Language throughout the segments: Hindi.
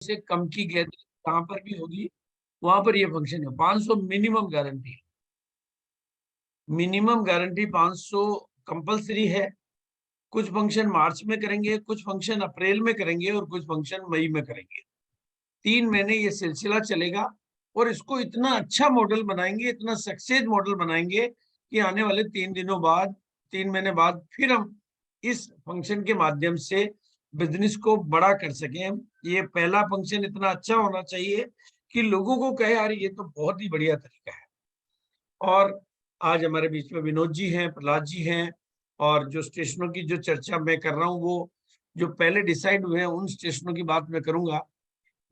से कम की गैदरिंग कहाँ पर भी होगी वहां पर ये फंक्शन है। 500 minimum guarantee, minimum guarantee 500 compulsory है। कुछ फंक्शन मार्च में करेंगे, कुछ फंक्शन अप्रैल में करेंगे और कुछ फंक्शन मई में करेंगे। 3 महीने ये सिलसिला चलेगा और इसको इतना अच्छा मॉडल बनाएंगे, इतना सक्सेस मॉडल बनाएंगे कि आने वाले 3 दिनों बाद, 3 महीने बाद फिर हम इस फंक्शन के माध्यम से बिजनेस को बड़ा कर सकें। ये पहला फंक्शन इतना अच्छा होना चाहिए कि लोगों को कहे यार ये तो बहुत ही बढ़िया तरीका है। और आज हमारे बीच में विनोद जी हैं, प्रहलाद जी हैं, और जो स्टेशनों की जो चर्चा मैं कर रहा हूँ वो जो पहले डिसाइड हुए हैं उन स्टेशनों की बात मैं करूंगा।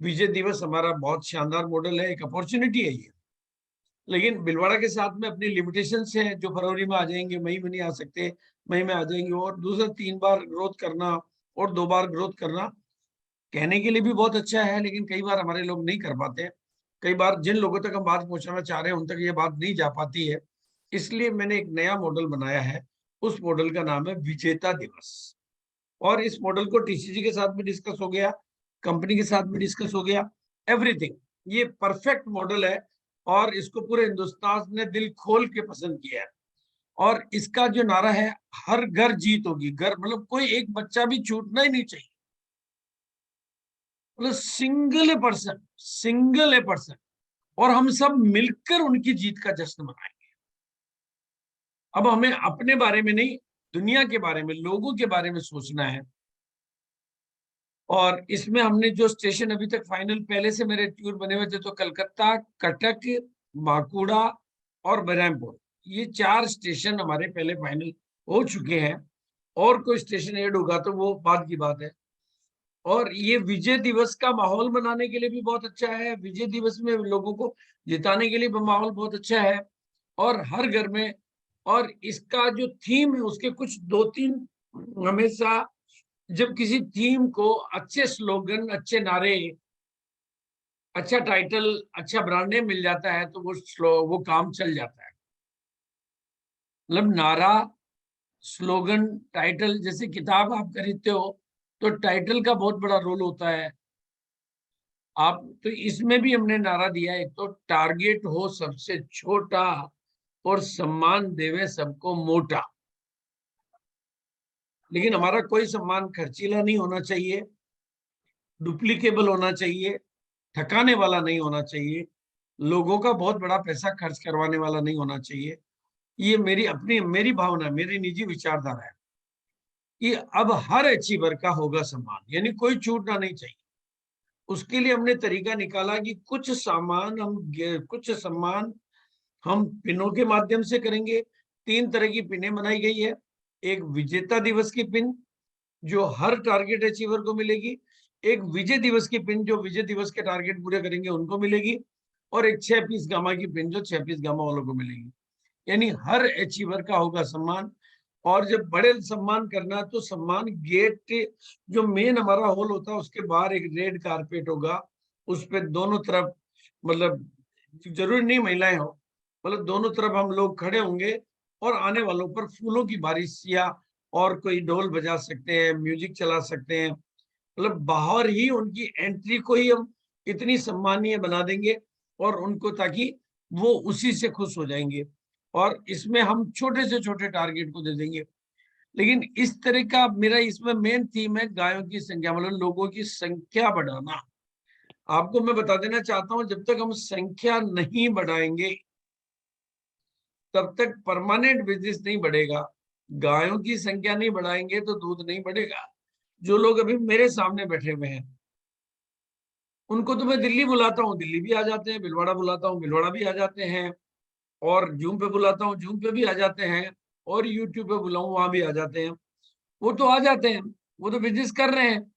विजय दिवस हमारा बहुत शानदार मॉडल है, एक अपॉर्चुनिटी है ये। लेकिन भीलवाड़ा के साथ में अपनी लिमिटेशंस हैं, जो फरवरी में आ जाएंगे, मई में नहीं आ सकते, मई में आ जाएंगे। और दूसरा 3 बार ग्रोथ करना और 2 बार ग्रोथ करना कहने के लिए भी बहुत अच्छा है, लेकिन कई बार हमारे लोग नहीं कर पाते हैं। कई बार जिन लोगों तक हम बात पहुंचाना चाह रहे हैं उन तक ये बात नहीं जा पाती है। इसलिए मैंने एक नया मॉडल बनाया है। उस मॉडल का नाम है विजेता दिवस। और इस मॉडल को टीसीजी के साथ भी डिस्कस हो गया, कंपनी के साथ भी डिस्कस हो गया, एवरीथिंग। ये परफेक्ट मॉडल है और इसको पूरे हिंदुस्तान ने दिल खोल के पसंद किया है। और इसका जो नारा है, हर घर जीत होगी, घर मतलब कोई एक बच्चा भी छूटना ही नहीं चाहिए, मतलब सिंगल ए पर्सन, और हम सब मिलकर उनकी जीत का जश्न मनाएंगे। अब हमें अपने बारे में नहीं, दुनिया के बारे में, लोगों के बारे में सोचना है। और इसमें हमने जो स्टेशन अभी तक फाइनल, पहले से मेरे टूर बने हुए थे, तो कलकत्ता, कटक, बांकुड़ा और बहरमपुर, ये 4 स्टेशन हमारे पहले फाइनल हो चुके हैं। और कोई स्टेशन ऐड होगा तो वो बाद की बात है। और ये विजय दिवस का माहौल बनाने के लिए भी बहुत अच्छा है, विजय दिवस में लोगों को जिताने के लिए भी माहौल बहुत अच्छा है। और हर घर में, और इसका जो थीम है उसके कुछ 2-3 हमेशा, जब किसी थीम को अच्छे स्लोगन, अच्छे नारे, अच्छा टाइटल, अच्छा ब्रांड नेम मिल जाता है तो वो काम चल जाता है। मतलब नारा, स्लोगन, टाइटल, जैसे किताब आप खरीदते हो तो टाइटल का बहुत बड़ा रोल होता है। आप तो इसमें भी हमने नारा दिया है, तो टारगेट हो सबसे छोटा और सम्मान देवे सबको मोटा। लेकिन हमारा कोई सम्मान खर्चीला नहीं होना चाहिए, डुप्लीकेबल होना चाहिए, थकाने वाला नहीं होना चाहिए, लोगों का बहुत बड़ा पैसा खर्च करवाने वाला नहीं होना चाहिए। ये मेरी भावना, मेरी निजी विचारधारा है कि अब हर अचीवर का होगा सम्मान, यानी कोई छूटना नहीं चाहिए। उसके लिए हमने तरीका निकाला कि कुछ सम्मान हम पिनों के माध्यम से करेंगे। 3 तरह की पिनें बनाई गई है। एक विजेता दिवस की पिन जो हर टारगेट अचीवर को मिलेगी, एक विजय दिवस की पिन जो विजय दिवस के टारगेट पूरे करेंगे उनको मिलेगी, और एक 6 पीस गामा की पिन जो 6 पीस गामा वालों को मिलेगी। यानी हर अचीवर का होगा सम्मान। और जब बड़े सम्मान करना है तो सम्मान गेट, जो मेन हमारा हॉल होता है उसके बाहर एक रेड कारपेट होगा। उस पर दोनों तरफ, मतलब जरूरी नहीं महिलाएं हो, मतलब दोनों तरफ हम लोग खड़े होंगे और आने वालों पर फूलों की बारिश, या और कोई ढोल बजा सकते हैं, म्यूजिक चला सकते हैं। मतलब बाहर ही उनकी एंट्री को ही हम इतनी सम्मानीय बना देंगे और उनको, ताकि वो उसी से खुश हो जाएंगे। और इसमें हम छोटे से छोटे टारगेट को दे देंगे। लेकिन इस तरह का मेरा इसमें मेन थीम है गायों की संख्या, मतलब लोगों की संख्या बढ़ाना। आपको मैं बता देना चाहता हूं, जब तक हम संख्या नहीं बढ़ाएंगे तब तक परमानेंट बिजनेस नहीं बढ़ेगा। गायों की संख्या नहीं बढ़ाएंगे तो दूध नहीं बढ़ेगा। जो लोग अभी मेरे सामने बैठे हुए हैं उनको तो मैं दिल्ली बुलाता हूँ, दिल्ली भी आ जाते हैं, भिलवाड़ा बुलाता हूँ, भिलवाड़ा भी आ जाते हैं, और जूम पे बुलाता हूँ, जूम पे भी आ जाते हैं, और यूट्यूब पे बुलाऊं वहां भी आ जाते हैं। वो तो आ जाते हैं, वो तो बिजनेस कर रहे हैं।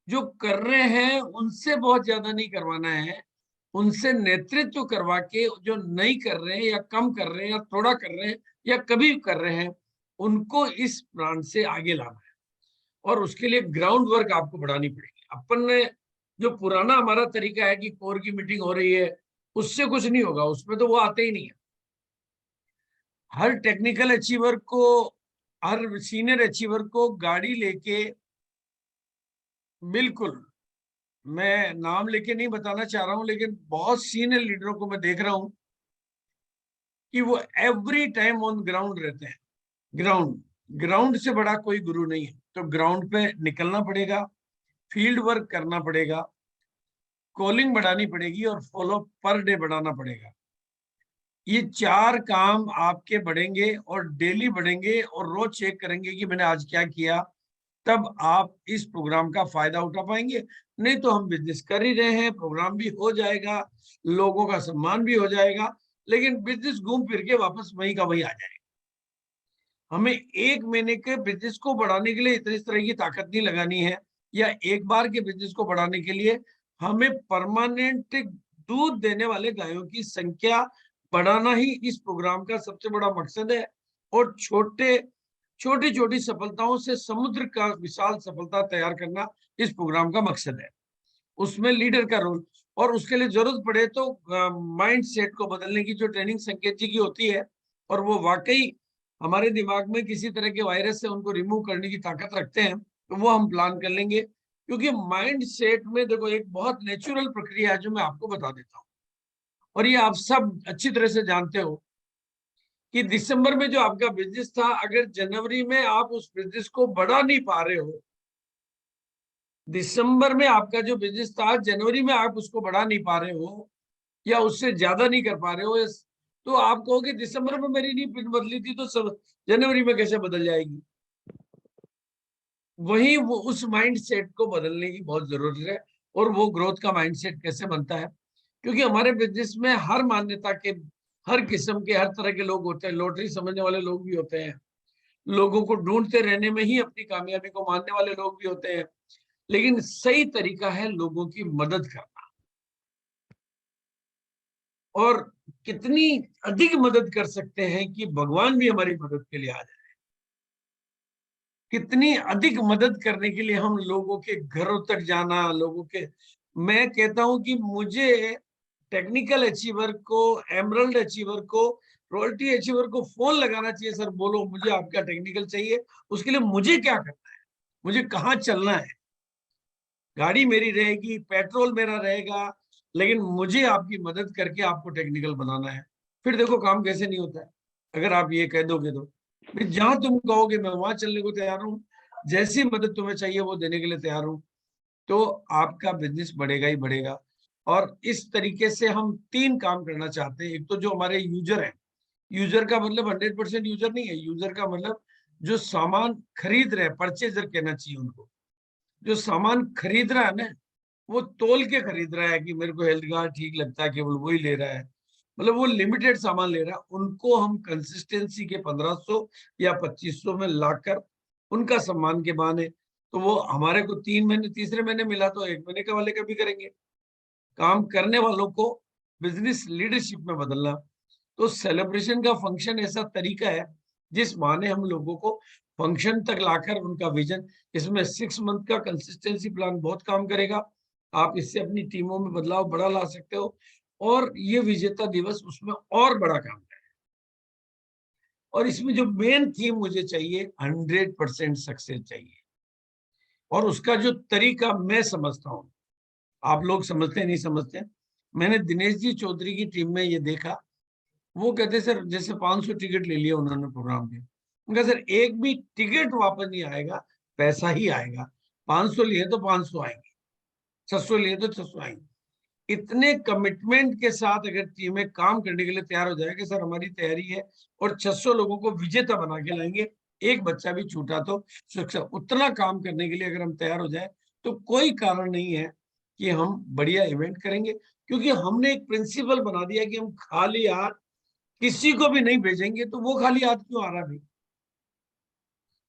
जो कर रहे हैं उनसे बहुत ज्यादा नहीं करवाना है, उनसे नेतृत्व करवा के, जो नहीं कर रहे हैं या कम कर रहे हैं या थोड़ा कर रहे हैं या कभी कर रहे हैं, उनको इस ब्रांड से आगे लाना है। और उसके लिए ग्राउंड वर्क आपको बढ़ानी पड़ेगी। अपन ने जो पुराना हमारा तरीका है कि कोर की मीटिंग हो रही है, उससे कुछ नहीं होगा, उसमें तो वो आते ही नहीं है। हर टेक्निकल अचीवर को, हर सीनियर अचीवर को गाड़ी लेके, बिल्कुल मैं नाम लेके नहीं बताना चाह रहा हूं, लेकिन बहुत सीनियर लीडरों को मैं देख रहा हूं कि वो एवरी टाइम ऑन ग्राउंड रहते हैं। ग्राउंड ग्राउंड से बड़ा कोई गुरु नहीं है। तो ग्राउंड पे निकलना पड़ेगा, फील्ड वर्क करना पड़ेगा, कॉलिंग बढ़ानी पड़ेगी और फॉलो पर डे बढ़ाना पड़ेगा। ये 4 काम आपके बढ़ेंगे और डेली बढ़ेंगे और रोज चेक करेंगे कि मैंने आज क्या किया, तब आप इस प्रोग्राम का फायदा उठा पाएंगे। नहीं तो हम बिजनेस कर ही रहे हैं, प्रोग्राम भी हो जाएगा, लोगों का सम्मान भी हो जाएगा, लेकिन बिजनेस घूम फिर के वापस वही का वही आ जाएगा। हमें 1 महीने के बिजनेस को बढ़ाने के लिए इतनी इस तरह की ताकत नहीं लगानी है, या एक बार के बिजनेस को बढ़ाने के लिए हमें परमानेंट दूध देने वाले गायों की संख्या बढ़ाना ही इस प्रोग्राम का सबसे बड़ा मकसद है। और छोटी छोटी सफलताओं से समुद्र का विशाल सफलता तैयार करना इस प्रोग्राम का मकसद है। उसमें लीडर का रोल, और उसके लिए जरूरत पड़े तो माइंड सेट को बदलने की जो ट्रेनिंग संकेत जी की होती है, और वो वाकई हमारे दिमाग में किसी तरह के वायरस से उनको रिमूव करने की ताकत रखते हैं, तो वो हम प्लान कर लेंगे। क्योंकि माइंड सेट में देखो एक बहुत नेचुरल प्रक्रिया है जो मैं आपको बता देता हूँ, और ये आप सब अच्छी तरह से जानते हो कि दिसंबर में जो आपका बिजनेस था, अगर जनवरी में आप उस बिजनेस को बढ़ा नहीं पा रहे हो, दिसंबर में आपका जो बिजनेस था जनवरी में आप उसको बढ़ा नहीं पा रहे हो या उससे ज्यादा नहीं कर पा रहे हो, तो आप कहोगे दिसंबर में मेरी नहीं पिन बदली थी तो सब जनवरी में कैसे बदल जाएगी। वही वो उस माइंड सेट को बदलने की बहुत जरूरत है। और वो ग्रोथ का माइंड सेट कैसे बनता है, क्योंकि हमारे बिजनेस में हर मान्यता के, हर किस्म के, हर तरह के लोग होते हैं। लॉटरी समझने वाले लोग भी होते हैं, लोगों को ढूंढते रहने में ही अपनी कामयाबी को मानने वाले लोग भी होते हैं, लेकिन सही तरीका है लोगों की मदद करना। और कितनी अधिक मदद कर सकते हैं कि भगवान भी हमारी मदद के लिए आ जाए। कितनी अधिक मदद करने के लिए हम लोगों के घरों तक जाना, लोगों के, मैं कहता हूं कि मुझे टेक्निकल अचीवर को, एमरल्ड अचीवर को, रॉयल्टी अचीवर को फोन लगाना चाहिए, सर बोलो मुझे आपका टेक्निकल चाहिए, उसके लिए मुझे क्या करना है, मुझे कहाँ चलना है, गाड़ी मेरी रहेगी, पेट्रोल मेरा रहेगा, लेकिन मुझे आपकी मदद करके आपको टेक्निकल बनाना है। फिर देखो काम कैसे नहीं होता है, अगर आप ये कह दोगे तो फिर जहां तुम कहोगे मैं वहां चलने को तैयार हूँ, जैसी मदद तुम्हें चाहिए वो देने के लिए तैयार हूँ, तो आपका बिजनेस बढ़ेगा ही बढ़ेगा। और इस तरीके से हम 3 काम करना चाहते हैं। एक तो जो हमारे यूजर है, यूजर का मतलब 100% यूजर नहीं है, यूजर का मतलब जो सामान खरीद रहे, परचेजर कहना चाहिए उनको, जो सामान खरीद रहा है ना, वो तोल के खरीद रहा है कि मेरे को हेल्थ कार्ड ठीक लगता है, केवल वही ले रहा है, मतलब वो लिमिटेड सामान ले रहा है, उनको हम कंसिस्टेंसी के 1500 या 2500 में लाकर उनका सम्मान के बहाने, तो वो हमारे को 3 महीने, तीसरे महीने मिला तो 1 महीने का वाले का भी करेंगे। काम करने वालों को बिजनेस लीडरशिप में बदलना। तो सेलिब्रेशन का फंक्शन ऐसा तरीका है जिस बहाने हम लोगों को फंक्शन तक लाकर उनका विजन, इसमें 6 मंथ का कंसिस्टेंसी प्लान बहुत काम करेगा। आप इससे अपनी टीमों में बदलाव बड़ा ला सकते हो, और ये विजेता दिवस उसमें और बड़ा काम करेगा। और इसमें जो मेन थीम मुझे चाहिए, 100% सक्सेस चाहिए, और उसका जो तरीका मैं समझता हूँ, आप लोग समझते नहीं समझते। मैंने दिनेश जी चौधरी की टीम में ये देखा, वो कहते सर जैसे 500 टिकट ले लिया उन्होंने प्रोग्राम के, उनका सर एक भी टिकट वापस नहीं आएगा, पैसा ही आएगा। 500 लिए तो 500 आएंगे, 600 लिए तो 600 आएंगे। इतने कमिटमेंट के साथ अगर टीमें काम करने के लिए तैयार हो जाए कि सर हमारी तैयारी है और 600 लोगों को विजेता बना के लाएंगे, एक बच्चा भी छूटा तो सुरक्षा, उतना काम करने के लिए अगर हम तैयार हो जाए, तो कोई कारण नहीं है कि हम बढ़िया इवेंट करेंगे। क्योंकि हमने एक प्रिंसिपल बना दिया कि हम खाली हाथ किसी को भी नहीं भेजेंगे, तो वो खाली हाथ क्यों आ रहा भाई।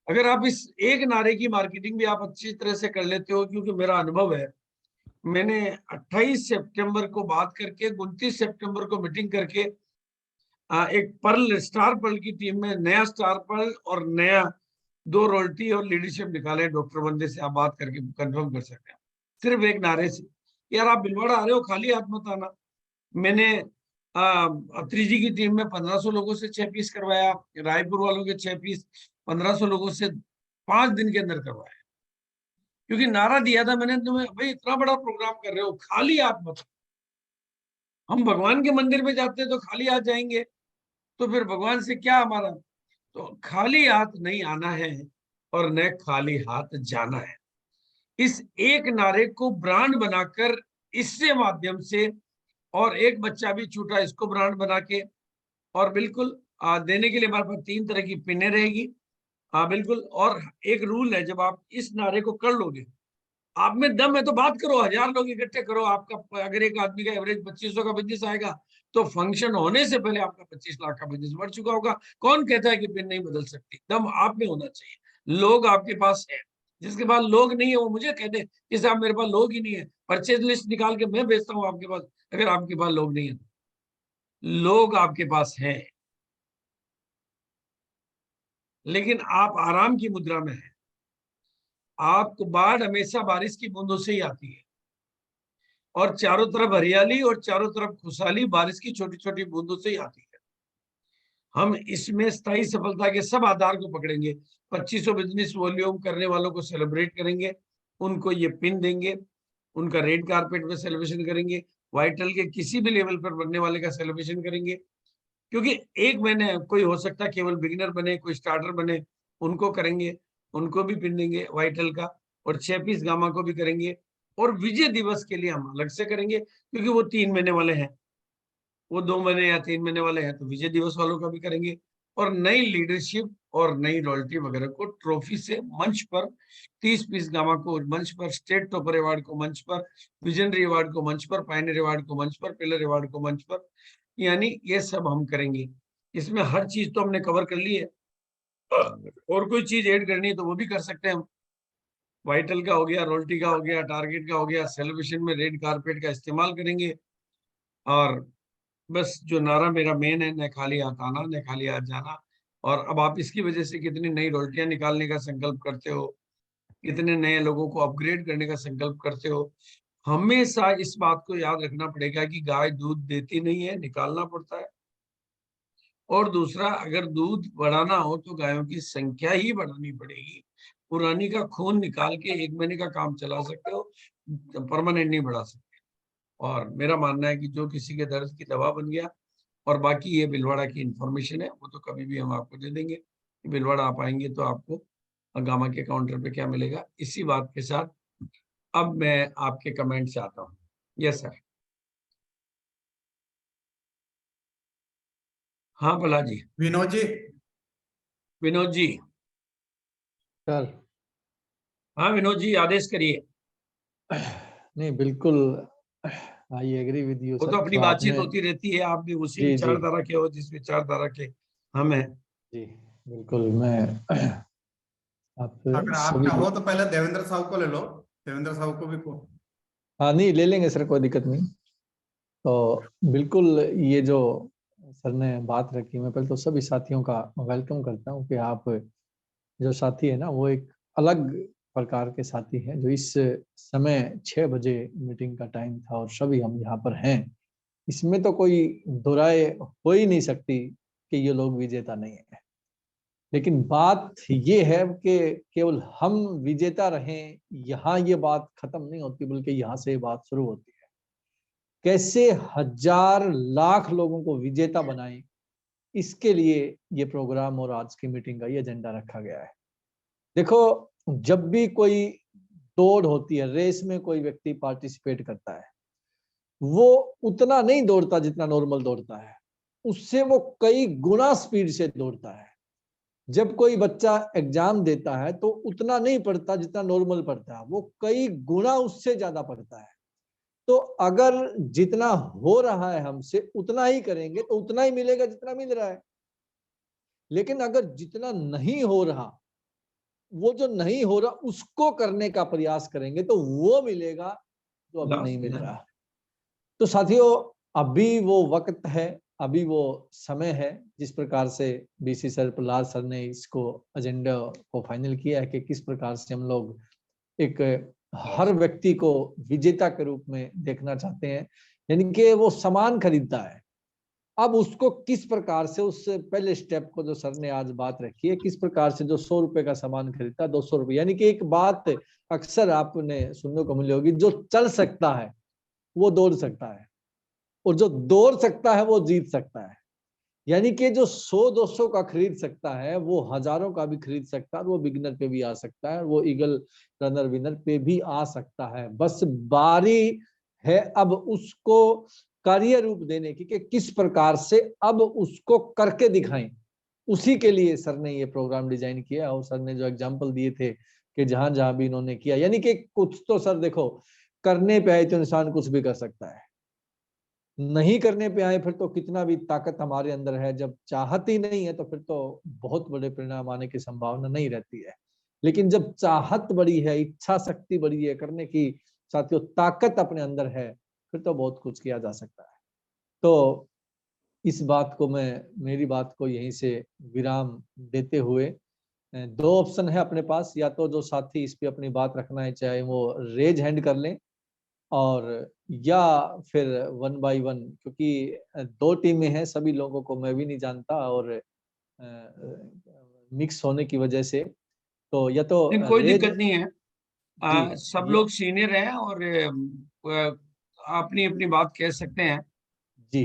अगर आप इस एक नारे की मार्केटिंग भी आप अच्छी तरह से कर लेते हो, क्योंकि मेरा अनुभव है, मैंने 28 सितंबर को बात करके 29 सितंबर को मीटिंग करके एक पर्ल, स्टार पर्ल की टीम में नया स्टार पर्ल और नया 2 रॉयल्टी और लीडरशिप निकाले। डॉक्टर वंदे से आप बात करके कंफर्म कर सकते हैं, सिर्फ एक नारे से, यार आप भिलवाड़ा आ रहे हो खाली हाथ मत आना। मैंने अत्री जी की टीम में 1500 लोगों से 6 पीस करवाया, रायपुर वालों के 6 पीस 1500 लोगों से 5 दिन के अंदर करवाया। क्योंकि नारा दिया था मैंने तुम्हें, भाई इतना बड़ा प्रोग्राम कर रहे हो, खाली हाथ मत। हम भगवान के मंदिर में जाते तो खाली हाथ जाएंगे, तो फिर भगवान से क्या हमारा। तो खाली हाथ नहीं आना है और न खाली हाथ जाना है। इस एक नारे को ब्रांड बनाकर, इससे माध्यम से, और एक बच्चा भी छूटा इसको ब्रांड बना के, और बिल्कुल देने के लिए हमारे पास 3 तरह की पिने रहेगी। हाँ बिल्कुल। और एक रूल है, जब आप इस नारे को कर लोगे, आप में दम है तो बात करो, 1000 लोग इकट्ठे करो। आपका अगर एक आदमी का एवरेज 2500 का बिजनेस आएगा, तो फंक्शन होने से पहले आपका 25 लाख का बिजनेस बढ़ चुका होगा। कौन कहता है कि पिन नहीं बदल सकती? दम आप में होना चाहिए, लोग आपके पास है। जिसके पास लोग नहीं है वो मुझे कह दे कि साहब मेरे पास लोग ही नहीं है, परचेज लिस्ट निकाल के मैं भेजता हूँ आपके पास। अगर आपके पास लोग नहीं है, लोग आपके पास हैं, लेकिन आप आराम की मुद्रा में हैं। आपको बाढ़ हमेशा बारिश की बूंदों से ही आती है, और चारों तरफ हरियाली और चारों तरफ खुशहाली बारिश की छोटी छोटी बूंदों से ही आती है। हम इसमें स्थायी सफलता के सब आधार को पकड़ेंगे। 2500 बिजनेस वॉल्यूम करने वालों को सेलिब्रेट करेंगे, उनको ये पिन देंगे, उनका रेड कारपेट में सेलिब्रेशन करेंगे, वाइटल के किसी भी लेवल पर बनने वाले का सेलिब्रेशन करेंगे। क्योंकि एक महीने कोई हो सकता है केवल बिगिनर बने, कोई स्टार्टर बने, उनको करेंगे, उनको भी पिन देंगे वाइटल का। और 6 पीस गामा को भी करेंगे। और विजय दिवस के लिए हम अलग से करेंगे, क्योंकि वो 3 महीने वाले हैं, वो 2 महीने या 3 महीने वाले हैं, तो विजय दिवस वालों का भी करेंगे। और नई लीडरशिप और नई रॉयल्टी वगैरह को ट्रॉफी से मंच पर, 30 पीस गामा को मंच पर, स्टेट टॉपर अवार्ड को मंच पर, विजनरी अवार्ड को मंच पर, पायनियर अवार्ड को मंच पर, पिलर अवार्ड को मंच पर, यानी ये सब हम करेंगे। इसमें हर चीज तो हमने कवर कर ली है, और कोई चीज ऐड करनी है तो वो भी कर सकते हैं हम। वाइटल का हो गया, रॉयल्टी का हो गया, टारगेट का हो गया, सेलिब्रेशन में रेड कारपेट का इस्तेमाल करेंगे। और बस जो नारा मेरा मेन है, न खाली हाथ आना न खाली हाथ जाना। और अब आप इसकी वजह से कितनी नई रोटियां निकालने का संकल्प करते हो, कितने नए लोगों को अपग्रेड करने का संकल्प करते हो। हमेशा इस बात को याद रखना पड़ेगा कि गाय दूध देती नहीं है, निकालना पड़ता है। और दूसरा, अगर दूध बढ़ाना हो तो गायों की संख्या ही बढ़ानी पड़ेगी। पुरानी का खून निकाल के 1 महीने का काम चला सकते हो, परमानेंट नहीं बढ़ा सकते। और मेरा मानना है कि जो किसी के दर्द की दवा बन गया, और बाकी ये भिलवाड़ा की इंफॉर्मेशन है, वो तो कभी भी हम आपको दे देंगे। भिलवाड़ा आप आएंगे तो आपको गामा के काउंटर पे क्या मिलेगा। इसी बात के साथ अब मैं आपके कमेंट से आता हूँ। Yes sir. हाँ भला जी। विनोद जी। विनोद जी। सर। हाँ विनोद जी, आदेश करिए। नहीं बिल्कुल, आई एग्री विद यू वो सर। तो अपनी जो बातचीत आपने, होती रहती है, आप भी उसी जी जी विचारधारा के हो जिस विचारधारा के हम हैं। जी, बिल्कुल। मैं आप अगर आप सभी, चाहो तो पहले देवेंद्र साहब को ले लो, देवेंद्र साहब को भी को। हाँ नहीं ले लेंगे सर, कोई दिक्कत नहीं। तो बिल्कुल ये जो सर ने बात रखी, मैं पहले तो सभी साथियों का वेलकम करता हूँ कि आप जो साथी है ना, वो एक अलग प्रकार के साथी हैं, जो इस समय 6 बजे मीटिंग का टाइम था और सभी हम यहाँ पर हैं। इसमें तो कोई दो राय हो ही नहीं सकती कि ये लोग विजेता नहीं है। लेकिन बात ये है कि केवल हम विजेता रहें, यहाँ ये बात खत्म नहीं होती, बल्कि यहाँ से बात शुरू होती है। कैसे 1000 लाख लोगों को विजेता बनाएं, इसके लिए ये प्रोग्राम और आज की मीटिंग का ये एजेंडा रखा गया है। देखो, जब भी कोई दौड़ होती है, रेस में कोई व्यक्ति पार्टिसिपेट करता है, वो उतना नहीं दौड़ता जितना नॉर्मल दौड़ता है, उससे वो कई गुना स्पीड से दौड़ता है। जब कोई बच्चा एग्जाम देता है तो उतना नहीं पढ़ता जितना नॉर्मल पढ़ता है, वो कई गुना उससे ज्यादा पढ़ता है। तो अगर जितना हो रहा है हमसे उतना ही करेंगे तो उतना ही मिलेगा जितना मिल रहा है। लेकिन अगर जितना नहीं हो रहा, वो जो नहीं हो रहा उसको करने का प्रयास करेंगे तो वो मिलेगा जो अभी नहीं मिल रहा। तो साथियों, अभी वो वक्त है, अभी वो समय है, जिस प्रकार से बीसी सर, प्रहलाद सर ने इसको एजेंडा को फाइनल किया है कि किस प्रकार से हम लोग एक हर व्यक्ति को विजेता के रूप में देखना चाहते हैं। यानी कि वो सामान खरीदता है, अब उसको किस प्रकार से, उस पहले स्टेप को जो सर ने आज बात रखी है, किस प्रकार से जो 100 रुपए का सामान खरीदता 200 रुपए, यानी कि एक बात अक्सर आपने सुनने को मिली होगी, जो चल सकता है वो दौड़ सकता है, और जो दौड़ सकता है वो जीत सकता है। यानी कि जो 100-200 का खरीद सकता है वो हजारों का भी खरीद सकता है, वो बिगिनर पे भी आ सकता है, वो ईगल रनर विनर पे भी आ सकता है। बस बारी है अब उसको कार्य रूप देने की, कि किस प्रकार से अब उसको करके दिखाएं। उसी के लिए सर ने ये प्रोग्राम डिजाइन किया, और सर ने जो एग्जाम्पल दिए थे कि जहां जहां भी इन्होंने किया, यानी कि कुछ तो सर देखो, करने पे आए तो इंसान कुछ भी कर सकता है, नहीं करने पे आए फिर तो कितना भी ताकत हमारे अंदर है, जब चाहत ही नहीं है तो फिर तो बहुत बड़े परिणाम आने की संभावना नहीं रहती है। लेकिन जब चाहत बड़ी है, इच्छा शक्ति बड़ी है करने की, साथियों ताकत अपने अंदर है, फिर तो बहुत कुछ किया जा सकता है। तो इस बात को मैं, मेरी बात को यहीं से विराम देते हुए, दो ऑप्शन है अपने पास, या तो जो साथी इस पे अपनी बात रखना है चाहे वो रेज हैंड कर लें, और या फिर 1 बाय 1, क्योंकि 2 टीमें हैं, सभी लोगों को मैं भी नहीं जानता, और मिक्स होने की वजह से, तो या तो नहीं, कोई रेज, दिक्कत नहीं है। जी सब ये, लोग सीनियर हैं और अपनी अपनी बात कह सकते हैं। जी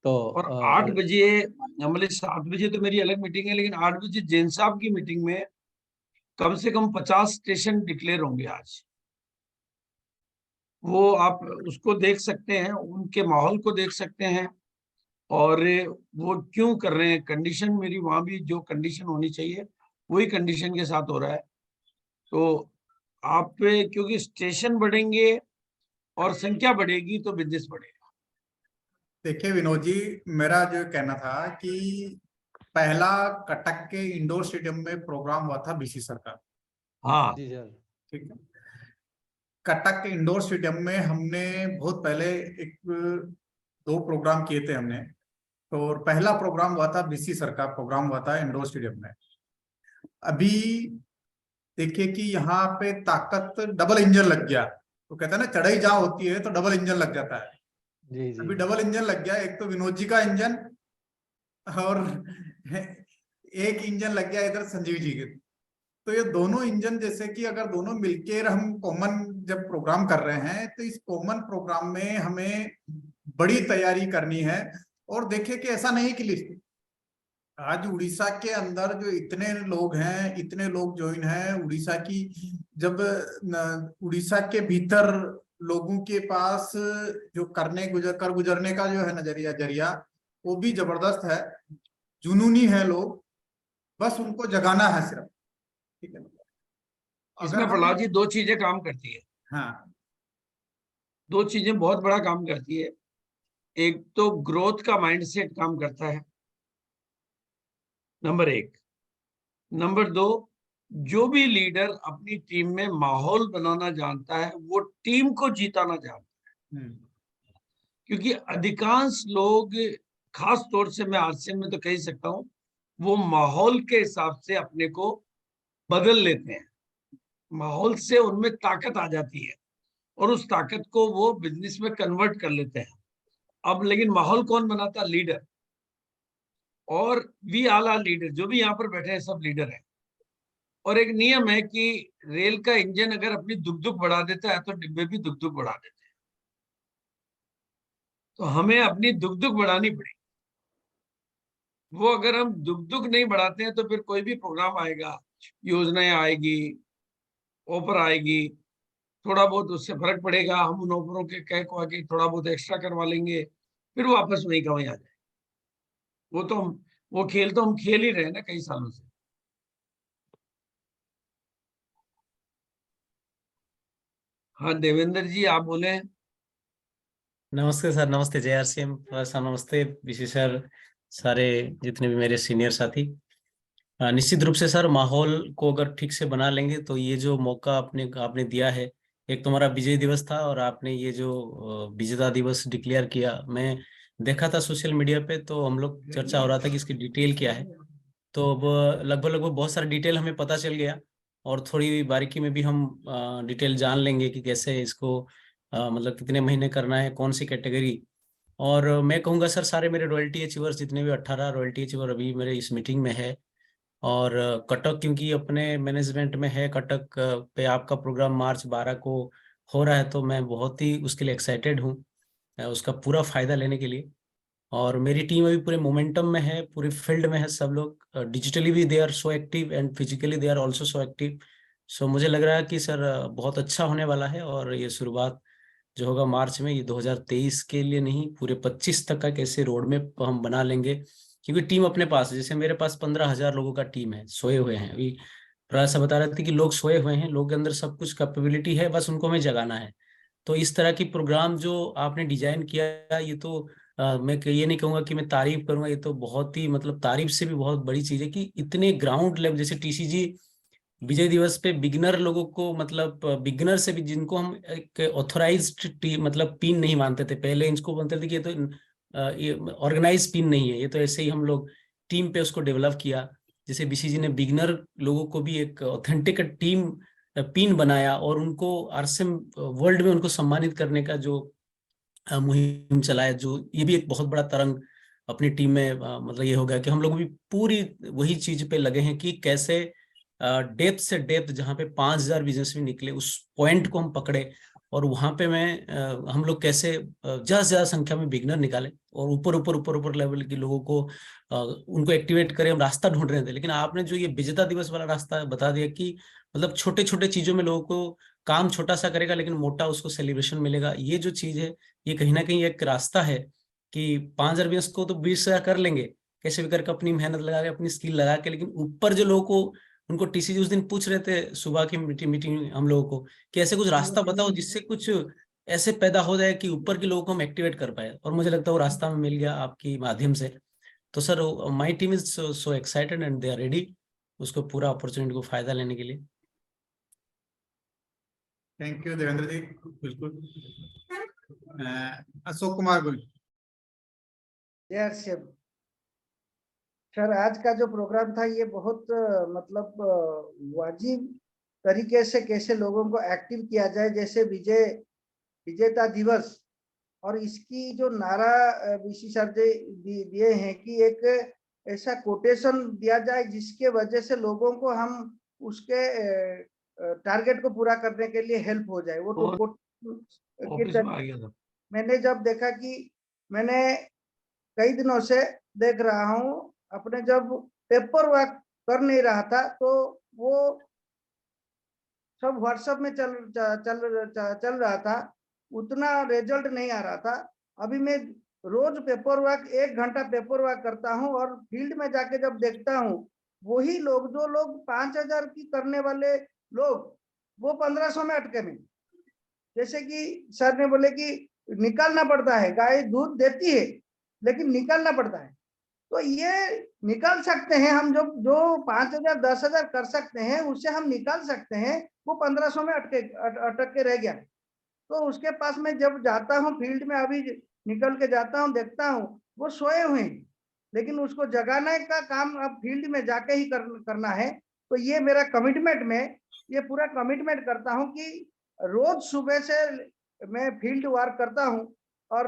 तो और 8 बजे, मतलब 7 बजे तो मेरी अलग मीटिंग है, लेकिन 8 बजे जैन साहब की मीटिंग में कम से कम 50 स्टेशन डिक्लेयर होंगे आज। वो आप उसको देख सकते हैं, उनके माहौल को देख सकते हैं, और वो क्यों कर रहे हैं। कंडीशन मेरी वहां भी जो कंडीशन होनी चाहिए वही कंडीशन के साथ हो रहा है। तो आप क्योंकि स्टेशन बढ़ेंगे और संख्या बढ़ेगी तो बिजनेस बढ़ेगा। देखिए विनोद जी, मेरा जो कहना था कि पहला कटक के इंडोर स्टेडियम में प्रोग्राम हुआ था बीसी सर का, हाँ, जी सर, ठीक है। कटक के इंडोर स्टेडियम में हमने बहुत पहले एक 2 प्रोग्राम किए थे हमने। तो पहला प्रोग्राम हुआ था बीसी सर का, प्रोग्राम हुआ था इंडोर स्टेडियम में। अभी देखिए कि यहाँ पे ताकत डबल इंजन लग गया, तो कहते हैं ना चढ़ाई जहां होती है तो डबल इंजन लग जाता है। जी जी अभी डबल इंजन लग गया, एक तो विनोद जी का इंजन, और एक इंजन लग गया इधर संजीव जी के। तो ये दोनों इंजन जैसे कि अगर दोनों मिलकर हम कॉमन जब प्रोग्राम कर रहे हैं, तो इस कॉमन प्रोग्राम में हमें बड़ी तैयारी करनी है। और देखिए कि ऐसा नहीं कि लिस्ट, आज उड़ीसा के अंदर जो इतने लोग हैं, इतने लोग ज्वाइन हैं उड़ीसा की, जब उड़ीसा के भीतर लोगों के पास जो गुजरने का जो है नजरिया जरिया, वो भी जबरदस्त है, जुनूनी है लोग, बस उनको जगाना है सिर्फ, ठीक है। अगर इसमें हम, प्रहलाद जी 2 चीजें काम करती है। हाँ 2 चीजें बहुत बड़ा काम करती है। एक तो ग्रोथ का माइंडसेट काम करता है, नंबर 1। नंबर 2, जो भी लीडर अपनी टीम में माहौल बनाना जानता है वो टीम को जिताना जानता है। क्योंकि अधिकांश लोग, खास तौर से मैं आरसीएम में तो कह सकता हूं, वो माहौल के हिसाब से अपने को बदल लेते हैं। माहौल से उनमें ताकत आ जाती है और उस ताकत को वो बिजनेस में कन्वर्ट कर लेते हैं। अब लेकिन माहौल कौन बनाता? लीडर। और वी ऑल आर लीडर, जो भी यहाँ पर बैठे हैं सब लीडर हैं। और एक नियम है कि रेल का इंजन अगर अपनी दुक दुक बढ़ा देता है तो डिब्बे भी दुक दुक बढ़ा देते हैं। तो हमें अपनी दुक दुक बढ़ानी पड़ेगी। वो अगर हम दुक दुक नहीं बढ़ाते हैं तो फिर कोई भी प्रोग्राम आएगा, योजनाएं आएगी, ऑफर आएगी, थोड़ा बहुत उससे फर्क पड़ेगा, हम उन ऑफरों के कह को आके थोड़ा बहुत एक्स्ट्रा करवा लेंगे, फिर वापस वही का वही आ जाए। वो तो हम, वो खेल तो हम खेल ही रहे हैं ना कई सालों से। हाँ देवेंद्र जी, आप बोले। नमस्ते सर, नमस्ते JRCM सर, नमस्ते बीसी सर, सारे जितने भी मेरे सीनियर साथी। निश्चित रूप से सर, माहौल को अगर ठीक से बना लेंगे तो ये जो मौका आपने दिया है, एक तो हमारा विजय दिवस था और आपने ये जो विजेता दिवस डिक्लेयर किया, मैं देखा था सोशल मीडिया पे, तो हम लोग चर्चा हो रहा था कि इसकी डिटेल क्या है। तो अब लगभग लगभग बहुत सारा डिटेल हमें पता चल गया, और थोड़ी बारीकी में भी हम डिटेल जान लेंगे कि कैसे इसको मतलब कितने महीने करना है, कौन सी कैटेगरी और मैं कहूँगा सर, सारे मेरे रॉयल्टी अचीवर्स जितने भी 18 रॉयल्टी अचीवर अभी मेरे इस मीटिंग में है, और कटक क्योंकि अपने मैनेजमेंट में है, कटक पे आपका प्रोग्राम मार्च 12 को हो रहा है, तो मैं बहुत ही उसके लिए एक्साइटेड हूँ, उसका पूरा फायदा लेने के लिए। और मेरी टीम अभी पूरे मोमेंटम में है, पूरे फील्ड में है, सब लोग डिजिटली भी they are so active and physically they are also so active. So मुझे लग रहा है कि सर बहुत अच्छा होने वाला है, और ये शुरुआत जो होगा मार्च में, ये 2023 के लिए नहीं, पूरे 25 तक का कैसे रोड मैप हम बना लेंगे, क्योंकि टीम अपने पास है। जैसे मेरे पास 15,000 लोगों का टीम है, सोए हुए हैं अभी। प्रयास बता रहे थे कि लोग सोए हुए हैं, लोगों के अंदर सब कुछ कैपेबिलिटी है, बस उनको हमें जगाना है। तो इस तरह की प्रोग्राम जो आपने डिजाइन किया, ये तो मैं ये नहीं कहूंगा कि मैं तारीफ करूंगा, ये तो बहुत ही मतलब तारीफ से भी बहुत बड़ी चीज है कि इतने ग्राउंड लेवल, जैसे टीसीजी विजय दिवस पे बिगिनर लोगों को, मतलब बिगिनर से भी, जिनको हम एक ऑथोराइज्ड मतलब पिन नहीं मानते थे पहले, इनको बोलते थे कि ये तो ये ऑर्गेनाइज पिन नहीं है, ये तो ऐसे ही हम लोग टीम पे उसको डेवलप किया। जैसे बीसीजी ने बिगिनर लोगों को भी एक ऑथेंटिक टीम पिन बनाया, और उनको आरसीएम वर्ल्ड में उनको सम्मानित करने का जो मुहिम चलाया, जो ये भी एक बहुत बड़ा तरंग अपनी टीम में मतलब ये हो गया कि हम लोग भी पूरी वही चीज पे लगे हैं कि कैसे डेप्थ से डेप्थ, जहाँ पे 5,000 बिजनेस भी निकले, उस पॉइंट को हम पकड़े, और वहां पे हम लोग कैसे ज्यादा से ज्यादा संख्या में बिगनर निकाले, और ऊपर ऊपर ऊपर ऊपर लेवल के लोगों को उनको एक्टिवेट करें। हम रास्ता ढूंढ रहे थे, लेकिन आपने जो ये विजेता दिवस वाला रास्ता बता दिया कि मतलब छोटे छोटे चीजों में लोगों को काम छोटा सा करेगा, लेकिन मोटा उसको सेलिब्रेशन मिलेगा, ये जो चीज है, ये कहीं ना कहीं एक रास्ता है कि 5,000 बिजनेस को तो 20,000 कर लेंगे कैसे भी करके, अपनी मेहनत लगा के, अपनी स्किल लगा के, लेकिन ऊपर जो लोगों को, उनको टीसीजी उस दिन पूछ रहे थे सुबह की मीटिंग हम लोगों को कि ऐसे कुछ रास्ता बताओ जिससे कुछ ऐसे पैदा हो जाए कि ऊपर के लोगों को हम एक्टिवेट कर पाए, और मुझे लगता है वो रास्ता में मिल गया आपकी माध्यम से। तो sir my team is so excited and they are ready उसको पूरा अपॉर्चुनिटी को फायदा लेने के लिए। थैंक यू देवेंद्र जी, बिल्कुल। अशोक कुमार गुल। जय सर, आज का जो प्रोग्राम था ये बहुत मतलब वाजिब तरीके से कैसे लोगों को एक्टिव किया जाए, जैसे विजेता दिवस, और इसकी जो नारा बीसी सर दिए हैं कि एक ऐसा कोटेशन दिया जाए जिसके वजह से लोगों को हम उसके टारगेट को पूरा करने के लिए हेल्प हो जाए। वो तो ऑफिस में आ गया था। मैंने जब देखा कि मैंने कई दिनों से देख रहा हूँ, अपने जब पेपर वर्क कर नहीं रहा था तो वो सब व्हाट्सएप में चल रहा था, उतना रिजल्ट नहीं आ रहा था। अभी मैं रोज पेपर वर्क 1 घंटा पेपर वर्क करता हूँ, और फील्ड में जाके जब देखता हूँ, वही लोग जो लोग 5,000 की करने वाले लोग, वो 1,500 में अटके में। जैसे कि सर ने बोले कि निकालना पड़ता है, गाय दूध देती है लेकिन निकालना पड़ता है, तो ये निकाल सकते हैं हम। जो 5,000 10,000 कर सकते हैं उससे हम निकाल सकते हैं, वो 1,500 में अटक के रह गया। तो उसके पास में जब जाता हूँ फील्ड में, अभी निकल के जाता हूँ, देखता हूँ वो सोए हुए हैं, लेकिन उसको जगाने का काम अब फील्ड में जाके ही करना है। तो ये मेरा कमिटमेंट में, ये पूरा कमिटमेंट करता हूँ कि रोज सुबह से मैं फील्ड वर्क करता हूँ, और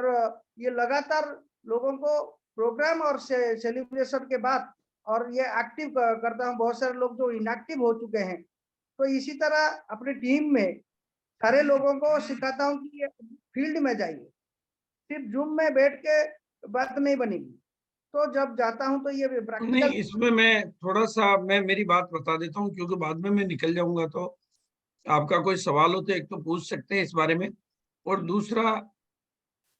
ये लगातार लोगों को प्रोग्राम और सेलिब्रेशन के बाद, और ये एक्टिव करता हूँ। बहुत सारे लोग जो इनएक्टिव हो चुके हैं, तो इसी तरह अपनी टीम में सारे लोगों को सिखाता हूँ कि ये फील्ड में जाइए, सिर्फ जूम में बैठ के बात नहीं बनेगी। तो जब जाता हूँ तो ये नहीं, प्रैक्टिकल। इसमें मैं थोड़ा सा मेरी बात बता देता हूँ, क्योंकि बाद में मैं निकल जाऊंगा, तो आपका कोई सवाल हो तो एक तो पूछ सकते हैं इस बारे में, और दूसरा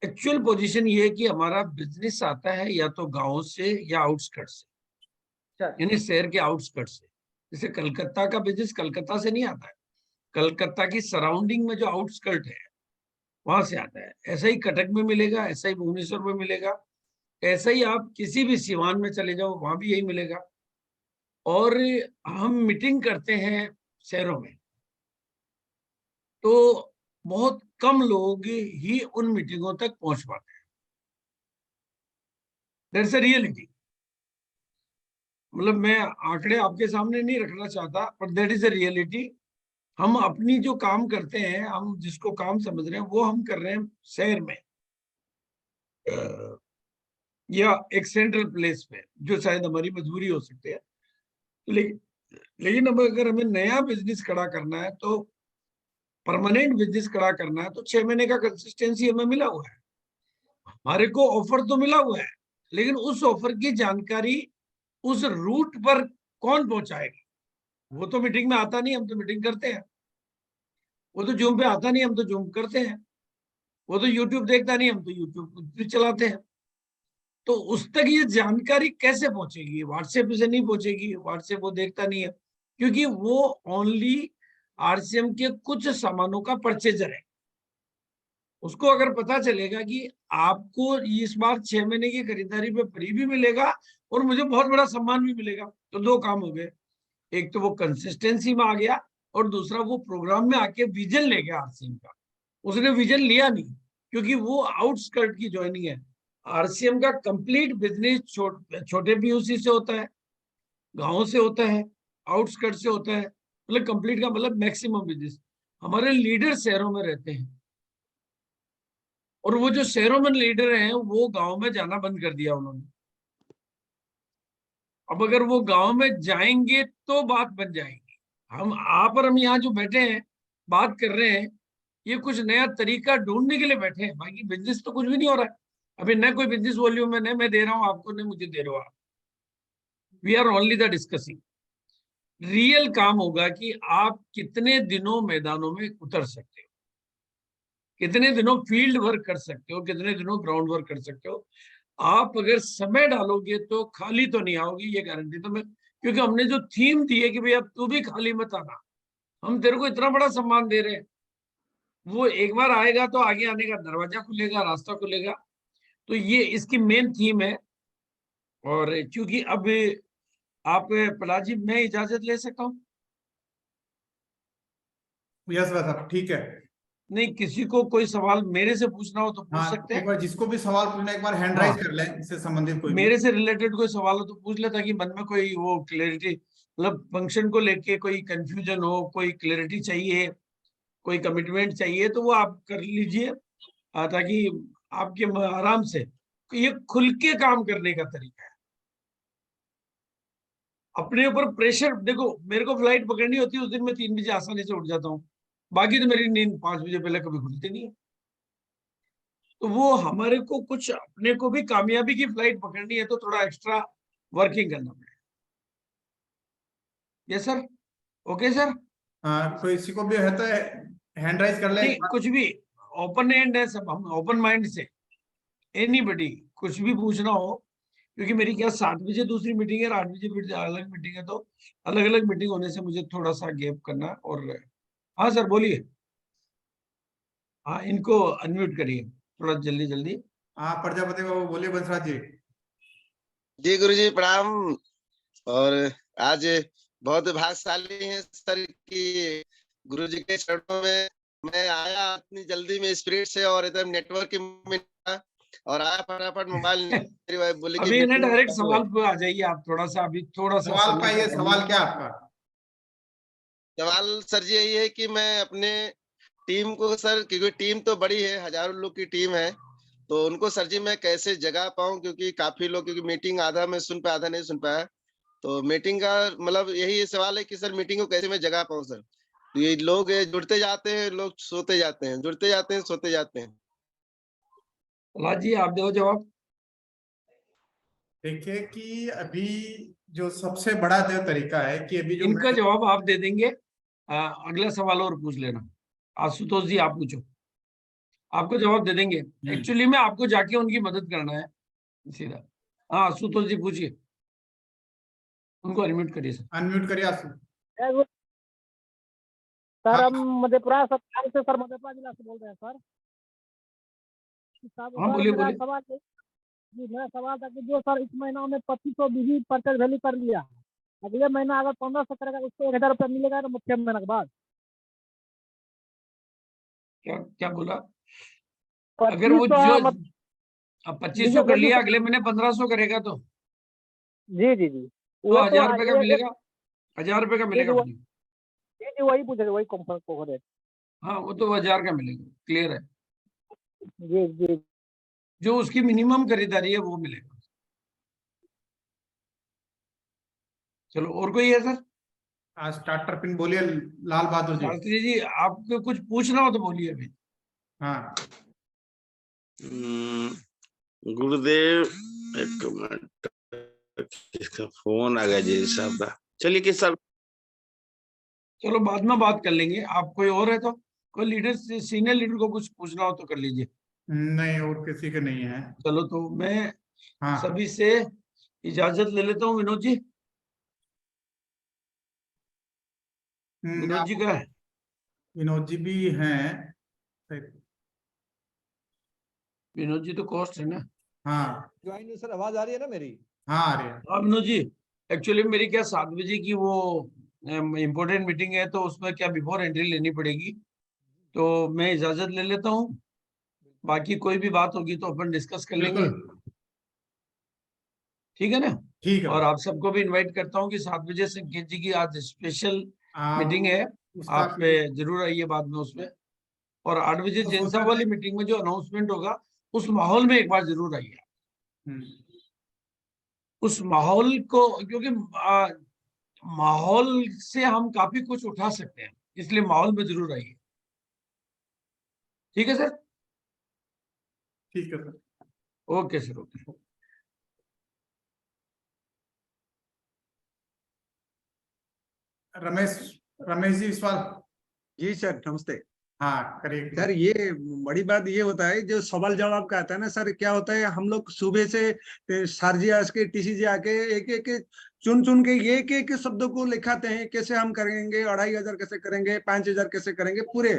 एक्चुअल पोजीशन ये है कि हमारा बिजनेस आता है या तो गांव से या आउटस्कर्ट से, यानी शहर के आउटस्कर्ट से। जैसे कलकत्ता का बिजनेस कलकत्ता से नहीं आता है, कलकत्ता की सराउंडिंग में जो आउटस्कर्ट है वहां से आता है। ऐसा ही कटक में मिलेगा, ऐसा ही भुवनेश्वर में मिलेगा, ऐसा ही आप किसी भी सिवान में चले जाओ वहां भी यही मिलेगा। और हम मीटिंग करते हैं शहरों में, तो बहुत कम लोग ही उन मीटिंगों तक पहुंच पाते हैं। That's a reality. मतलब मैं आंकड़े आपके सामने नहीं रखना चाहता, पर दैट इज अ रियलिटी। हम अपनी जो काम करते हैं, हम जिसको काम समझ रहे हैं, वो हम कर रहे हैं शहर में। या एक सेंट्रल प्लेस पे, जो शायद हमारी मजबूरी हो सकती है। लेकिन अब अगर हमें नया बिजनेस खड़ा करना है, तो परमानेंट बिजनेस खड़ा करना है, तो 6 महीने का कंसिस्टेंसी हमें मिला हुआ है। हमारे को ऑफर तो मिला हुआ है, लेकिन उस ऑफर की जानकारी उस रूट पर कौन पहुंचाएगा? वो तो मीटिंग में आता नहीं, हम तो मीटिंग करते हैं। वो तो जूम पे आता नहीं, हम तो जूम करते हैं। वो तो यूट्यूब देखता नहीं, हम तो यूट्यूब भी चलाते हैं। तो उस तक ये जानकारी कैसे पहुंचेगी? व्हाट्सएप से नहीं पहुंचेगी, व्हाट्सएप वो देखता नहीं है, क्योंकि वो ओनली आरसीएम के कुछ सामानों का परचेजर है। उसको अगर पता चलेगा कि आपको इस बार 6 महीने की खरीदारी पे फ्री भी मिलेगा और मुझे बहुत बड़ा सम्मान भी मिलेगा, तो 2 काम हो गए। एक तो वो कंसिस्टेंसी में आ गया, और दूसरा वो प्रोग्राम में आके विजन ले गया आरसीएम का। उसने विजन लिया नहीं, क्योंकि वो आउटस्कर्ट की ज्वाइनिंग है। आरसीएम का कंप्लीट बिजनेस छोटे पीयूसी से होता है, गांव से होता है, आउटस्कर्ट से होता है। मतलब कंप्लीट का मतलब मैक्सिमम बिजनेस। हमारे लीडर शहरों में रहते हैं, और वो जो शहरों में लीडर हैं, वो गांव में जाना बंद कर दिया उन्होंने। अब अगर वो गांव में जाएंगे तो बात बन जाएगी। आप और हम यहाँ जो बैठे हैं, बात कर रहे हैं, ये कुछ नया तरीका ढूंढने के लिए बैठे हैं। बाकी बिजनेस तो कुछ भी नहीं हो रहा है अभी। न कोई बिजनेस वॉल्यूम में, न मैं दे रहा हूँ आपको, न मुझे दे रहे हो आप। We are only the discussing. Real काम होगा कि आप कितने दिनों मैदानों में उतर सकते हो, कितने दिनों फील्ड वर्क कर सकते हो, कितने दिनों ग्राउंड वर्क कर सकते हो। आप अगर समय डालोगे तो खाली तो नहीं आओगी, ये गारंटी तो मैं, क्योंकि हमने जो थीम दी है कि भाई अब तू भी खाली मत आना, हम तेरे को इतना बड़ा सम्मान दे रहे हैं। वो एक बार आएगा तो आगे आने का दरवाजा खुलेगा, रास्ता खुलेगा। तो ये इसकी मेन थीम है। और क्योंकि अब आप पलाजी, मैं इजाजत ले सकता हूँ? यस साहब, ठीक है। नहीं, किसी को कोई सवाल मेरे से पूछना हो तो पूछ हाँ, सकते एक हैं। बार जिसको भी सवाल पूछना, एक बार हैंड हाँ, राइज कर लें, इससे संबंधित कोई भी। मेरे से रिलेटेड कोई सवाल हो तो पूछ ले, ताकि मन में कोई वो क्लैरिटी, मतलब फंक्शन को लेके कोई कंफ्यूजन हो, कोई क्लैरिटी चाहिए, कोई कमिटमेंट चाहिए, तो वो आप कर लीजिए, ताकि आपके आराम से। ये खुल के काम करने का तरीका है। अपने ऊपर प्रेशर देखो, मेरे को फ्लाइट पकड़नी होती है, उस दिन मैं 3 बजे आसानी से उठ जाता हूँ। बाकी तो मेरी नींद 5 बजे पहले कभी खुलती नहीं है। तो वो हमारे को कुछ अपने को भी कामयाबी की फ्लाइट पकड़नी है, तो थोड़ा एक्स्ट्रा वर्किंग करना पड़ेगा। Yes sir, okay sir. हाँ, तो इसी को भी है तो हैंड राइज कर ले नहीं, एक बार। कुछ भी ओपन एंड है सब, हम ओपन माइंड से, एनीबडी कुछ भी पूछना हो। क्योंकि मेरी क्या 7 बजे दूसरी मीटिंग है और 8 बजे फिर अलग मीटिंग है, तो अलग अलग मीटिंग होने से मुझे थोड़ा सा गैप करना है। और हाँ सर, बोलिए। हाँ, इनको अनम्यूट करिए थोड़ा जल्दी जल्दी। हाँ, प्रजापति बाबू बोलिए, बंसराज जी। जी गुरुजी प्रणाम। और आज बहुत भाग्यशाली हैं सर कि गुरुजी के चरणों में मैं आया इतनी जल्दी में, स्पिरिट से, और एकदम नेटवर्क में था, और आया फटाफट मोबाइल। मेरी वाइफ बोली कि अभी ना मीटिंग डायरेक्ट चालू है। सवाल पे आ जाइए आप, थोड़ा सा अभी थोड़ा सा सवाल समय का ये पकड़ सवाल लीजिए। क्या आपका? सवाल सर जी यही है कि मैं अपने टीम को सर, क्योंकि टीम तो बड़ी है, हजारों लोग की टीम है, तो उनको सर जी मैं कैसे जगा पाऊं, क्योंकि काफी लोग, क्योंकि मीटिंग आधा मैं सुन पाया, आधा नहीं सुन पाया। तो मीटिंग का मतलब यही सवाल है कि सर मीटिंग को कैसे मैं जगा पाऊं सर। तो ये लोग जुड़ते जाते हैं, लोग सोते जाते हैं, जुड़ते जाते हैं, सोते जाते हैं। लाल जी, आप दो जवाब। देखिए कि अभी जो सबसे बड़ा जो तरीका है कि अभी जो इनका जवाब आप दे देंगे। अगला सवाल और पूछ लेना। आशुतोष जी, आप पूछो, आपको जवाब दे देंगे। एक्चुअली में आपको जाके उनकी मदद करना है सीधा। हाँ, आशुतोष जी पूछिए, उनको अनम्यूट करिए सर। अनम्यूट करिए आसू। सर, हाँ, हम मधेपुरा सत्याग्रह से, सर मधेपुरा जिला से बोल रहे हैं सर। हाँ, सर बोलिए मेरा बोलिए। सवाल जी, मेरा सवाल था कि जो सर इस महीना में 2500 बीवी परचेज वैल्यू कर लिया, अगले महीना अगर 1500 करेगा उसको 1000 रुपया मिलेगा ना, 6 महीने के बाद? क्या क्या बोला? अगर वो 2500 जो 2500 कर वैल्यू लिया, सर। अगले महीने 1500 करेगा, तो जी जी जी, तो वो तो 1000 रुपए का मिलेगा। 1000 रुपए का जी मिलेगा जी, अपने। जी वही पूछे, वही कंफर्म को हाँ, वो तो 1000 का मिलेगा, क्लियर है। जी जी। जो उसकी मिनिमम खरीदारी है वो मिलेगा। चलो, और कोई है सर? आज स्टार्टर पिन बोलिए लाल बहादुर जी। शास्त्री जी, आपको कुछ पूछना हो तो बोलिए अभी। हाँ गुरुदेव, एक मिनट, किसका फोन आ गया जी साहब का। चलिए कि सर, चलो बाद में बात कर लेंगे। आप कोई और है तो, कोई लीडर, सीनियर लीडर को कुछ पूछना हो तो कर लीजिए। नहीं, और किसी के नहीं है। चलो तो मैं हाँ सभी से इजाजत ले लेता हूँ। विनोद जी, विनोद जी आप का है? विनोद जी भी हैं। विनोद जी तो कॉस्ट है ना। हाँ ज्वाइन सर, आवाज आ रही है ना मेरी? हाँ आ रहे हैं। हाँ विनोद जी, एक्चुअली मेरी क्या 7 बजे की वो इम्पोर्टेंट मीटिंग है, तो उसमें क्या बिफोर एंट्री लेनी पड़ेगी, तो मैं इजाजत ले लेता हूँ। बाकी कोई भी बात होगी तो अपन डिस्कस कर लेंगे, बिल्कुल ठीक है ना? ठीक है। और आप सबको भी इनवाइट करता हूँ कि 7 बजे संकेत जी की आज स्पेशल आप मीटिंग है, उसका आप जरूर आइए बाद में उसमें। और 8 बजे तो जैन सोचा साहब वाली मीटिंग में जो अनाउंसमेंट होगा, उस माहौल में एक बार जरूर आइए। उस माहौल को, क्योंकि माहौल से हम काफी कुछ उठा सकते हैं, इसलिए माहौल में जरूर आइए। ठीक है सर? ठीक है sir. Okay sir, okay. Ramesh Ramesh ji Vishwal. जी सर, नमस्ते हाँ करिए सर। ये बड़ी बात ये होता है, जो सवाल जवाब का आता है ना सर, क्या होता है, हम लोग सुबह से सारजी के टीसीजी आके एक एक चुन चुन के एक एक शब्द को लिखाते हैं, कैसे हम करेंगे, 2500 कैसे करेंगे, 5000 कैसे करेंगे पूरे।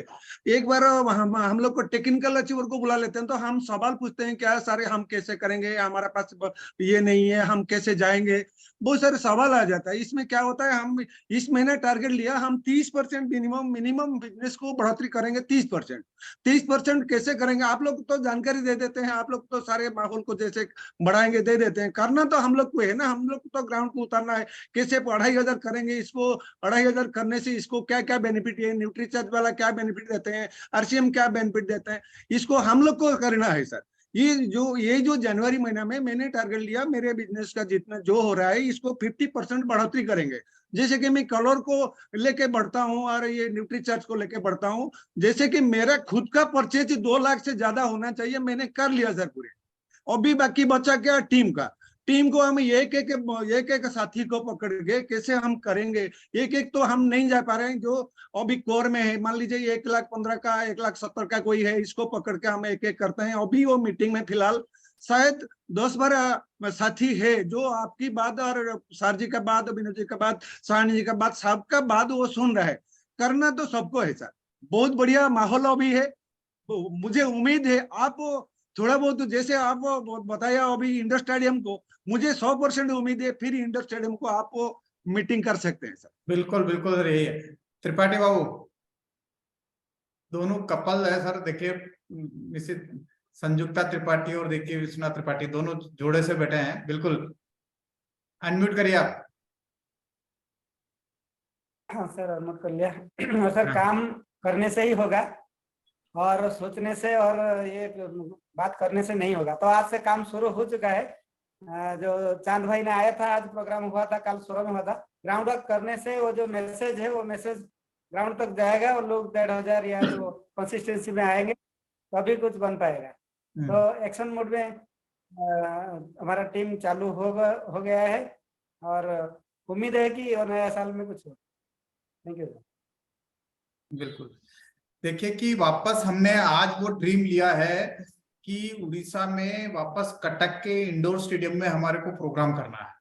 एक बार हम लोग को टेक्निकल अचीवर को बुला लेते हैं, तो हम सवाल पूछते हैं, क्या सारे हम कैसे करेंगे, हमारे पास ये नहीं है, हम कैसे जाएंगे, बहुत सारे सवाल आ जाता है। इसमें क्या होता है, हम इस महीने टारगेट लिया, हम 30% मिनिमम बिजनेस को बढ़ोतरी करेंगे। 30% कैसे करेंगे, आप लोग तो जानकारी दे देते हैं, आप लोग तो सारे माहौल को जैसे बढ़ाएंगे दे देते हैं, करना तो हम लोग को है ना, हम लोग तो ग्राउंड को उतारना है। कैसे 2500 करेंगे, इसको 2500 करने से इसको क्या क्या बेनिफिट है, न्यूट्रीचार्ज वाला क्या बेनिफिट देते हैं, आरसीएम क्या बेनिफिट देते हैं, इसको हम लोग को करना है सर। ये जो जनवरी महीना में मैंने टारगेट लिया, मेरे बिजनेस का जितना जो हो रहा है, इसको 50% बढ़ोतरी करेंगे। जैसे कि मैं कलर को लेके बढ़ता हूँ और ये न्यूट्रीचार्ज को लेके बढ़ता हूँ। जैसे कि मेरा खुद का परचेज 2 लाख से ज्यादा होना चाहिए, मैंने कर लिया सर पूरे। अभी बाकी बचा क्या, टीम को हम एक एक साथी को पकड़ के कैसे हम करेंगे। एक एक तो हम नहीं जा पा रहे हैं, जो अभी कोर में है, मान लीजिए 1,15,000 का, 1,70,000 का कोई है, इसको पकड़ के हम एक एक करते हैं। अभी वो मीटिंग में फिलहाल शायद 10-12 साथी है, जो आपकी बात और सर जी का बात, विनोद जी का बात, साहनी जी का बात, सबका बात वो सुन रहा है। करना तो सबको है सर, बहुत बढ़िया माहौल अभी है। मुझे उम्मीद है आप थोड़ा बहुत, जैसे आप बताया अभी इंडोर स्टेडियम को, मुझे 100% उम्मीद है फिर इंडोर स्टेडियम को आप मीटिंग कर सकते हैं सर। बिल्कुल बिल्कुल सर, यही है। त्रिपाठी बाबू दोनों कपल है सर, देखिए मिसेस संयुक्ता त्रिपाठी और देखिए विश्वनाथ त्रिपाठी, दोनों जोड़े से बैठे हैं। बिल्कुल अनम्यूट करिए आप। हाँ सर, अनम्यूट कर लिया। और सर हाँ। काम करने से ही होगा, और सोचने से और ये बात करने से नहीं होगा। तो आज से काम शुरू हो चुका है। जो चांद भाई ने आया था, आज प्रोग्राम हुआ था, कल शुरू में हुआ था। ग्राउंड वर्क करने से वो जो मैसेज है, वो मैसेज ग्राउंड तक जाएगा, और लोग 1,500 या जो कंसिस्टेंसी में आएंगे तभी कुछ बन पाएगा। तो एक्शन मोड में हमारा टीम चालू हो गया है, और उम्मीद है कि नया साल में कुछ हो। Thank you. बिल्कुल, देखिए कि वापस हमने आज वो ड्रीम लिया है कि उड़ीसा में वापस कटक के इंडोर स्टेडियम में हमारे को प्रोग्राम करना है।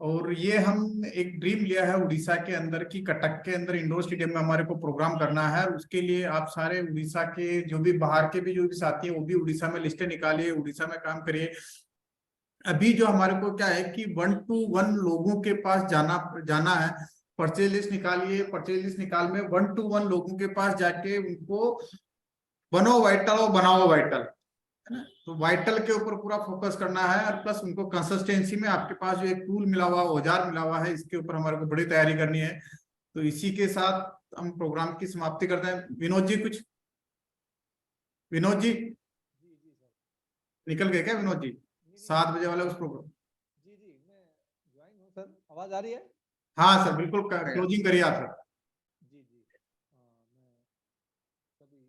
और ये हम एक ड्रीम लिया है उड़ीसा के अंदर कि कटक के अंदर इंडोर स्टेडियम में हमारे को प्रोग्राम करना है। उसके लिए आप सारे उड़ीसा के जो भी बाहर के भी जो भी साथी हैं, वो भी उड़ीसा में लिस्टें निकालिए, उड़ीसा में काम करिए। अभी जो हमारे को क्या है कि 1-to-1 लोगों के पास जाना है। परचेज लिस्ट निकालिए, परचेज लिस्ट निकाल में 1-to-1 लोगों के पास जाके उनको बनो वाइटल और बनाओ वाइटल, है ना। तो वाइटल के ऊपर पूरा फोकस करना है, और प्लस उनको कंसिस्टेंसी में आपके पास जो एक टूल मिला हुआ, औजार मिला हुआ है, इसके ऊपर हमारे को बड़ी तैयारी करनी है। तो इसी के साथ हम प्रोग्राम की समाप्ति करते हैं। विनोद जी कुछ? विनोद जी निकल गए क्या विनोद जी? 7 बजे वाले उस प्रोग्राम। जी जी मैं ज्वाइन हूँ सर, आवाज आ रही है? हाँ सर, बिल्कुल क्लोजिंग करिए आप सर। जी जी मैं सभी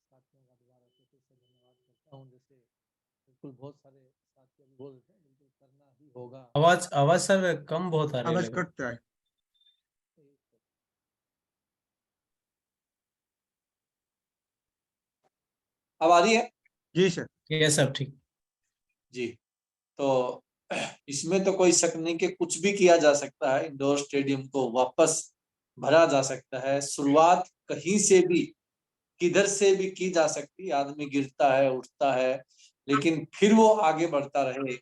साथियों का दोबारा से फिर से धन्यवाद करता हूँ। जैसे बिल्कुल बहुत सारे साथी अभी बोल रहे हैं, बिल्कुल करना ही होगा। आवाज आवाज सर कम बहुत आ रही है आवाज लग रहा है। कटता है। अब आ रही है? जी सर। ये सब ठीक। जी तो इसमें तो कोई शक नहीं कि कुछ भी किया जा सकता है, इंडोर स्टेडियम को वापस भरा जा सकता है। शुरुआत कहीं से भी किधर से भी की जा सकती है। आदमी गिरता है, उठता है, लेकिन फिर वो आगे बढ़ता रहे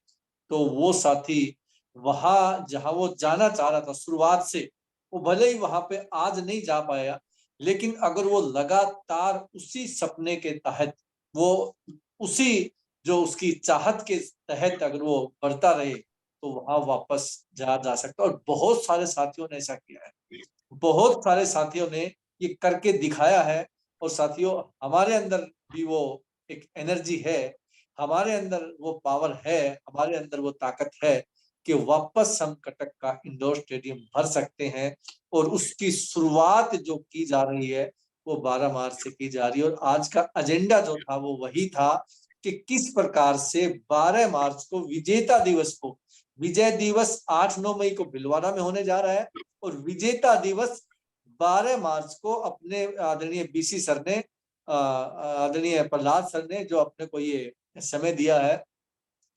तो वो साथी वहां जहां वो जाना चाह रहा था शुरुआत से, वो भले ही वहां पे आज नहीं जा पाया, लेकिन अगर वो लगातार उसी सपने के तहत, वो उसी जो उसकी चाहत के तहत अगर वो बढ़ता रहे तो वहां वापस जा सकता है। और बहुत सारे साथियों ने ऐसा किया है, बहुत सारे साथियों ने ये करके दिखाया है। और साथियों हमारे अंदर भी वो एक एनर्जी है, हमारे अंदर वो पावर है, हमारे अंदर वो ताकत है कि वापस हम कटक का इंडोर स्टेडियम भर सकते हैं। और उसकी शुरुआत जो की जा रही है वो 12 मार्च से की जा रही है। और आज का एजेंडा जो था वो वही था कि किस प्रकार से 12 मार्च को विजेता दिवस को, विजय दिवस 8-9 मई को भिलवाड़ा में होने जा रहा है और विजेता दिवस 12 मार्च को अपने आदरणीय बीसी सर ने, आदरणीय प्रहलाद सर ने जो अपने को ये समय दिया है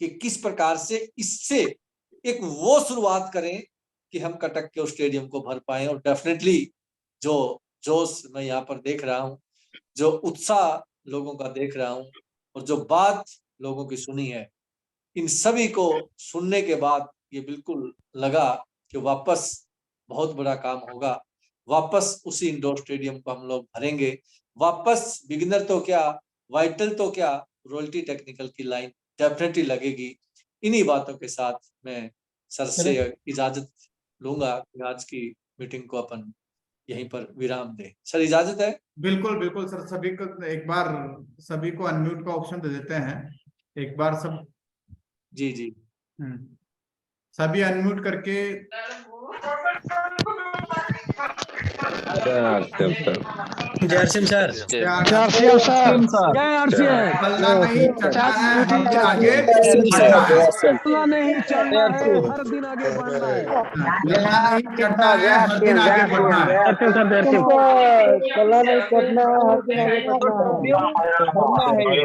कि किस प्रकार से इससे एक वो शुरुआत करें कि हम कटक के स्टेडियम को भर पाए। और डेफिनेटली जो जोश मैं यहाँ पर देख रहा हूँ, जो उत्साह लोगों का देख रहा हूँ और जो बात लोगों की सुनी है, इन सभी को सुनने के बाद ये बिल्कुल लगा कि वापस बहुत बड़ा काम होगा। वापस उसी इंडोर स्टेडियम को हम लोग भरेंगे। वापस बिगिनर तो क्या, वाइटल तो क्या, रॉयल्टी टेक्निकल की लाइन डेफिनेटली लगेगी। इन्हीं बातों के साथ मैं सर से इजाजत लूंगा कि आज की मीटिंग को अपन यहीं पर विराम दें। सर इजाजत है? बिल्कुल बिल्कुल सर, सभी को एक बार सभी को अनम्यूट का ऑप्शन दे देते हैं एक बार सब। जी जी सभी अनम्यूट करके जय आरसीएम सर। चलना नहीं चलना है, हर दिन आगे बढ़ना है। चलना नहीं चलना है, हर दिन आगे बढ़ना है। चलना नहीं चलना है, हर दिन आगे बढ़ना है। चलना नहीं चलना है, हर दिन आगे बढ़ना है।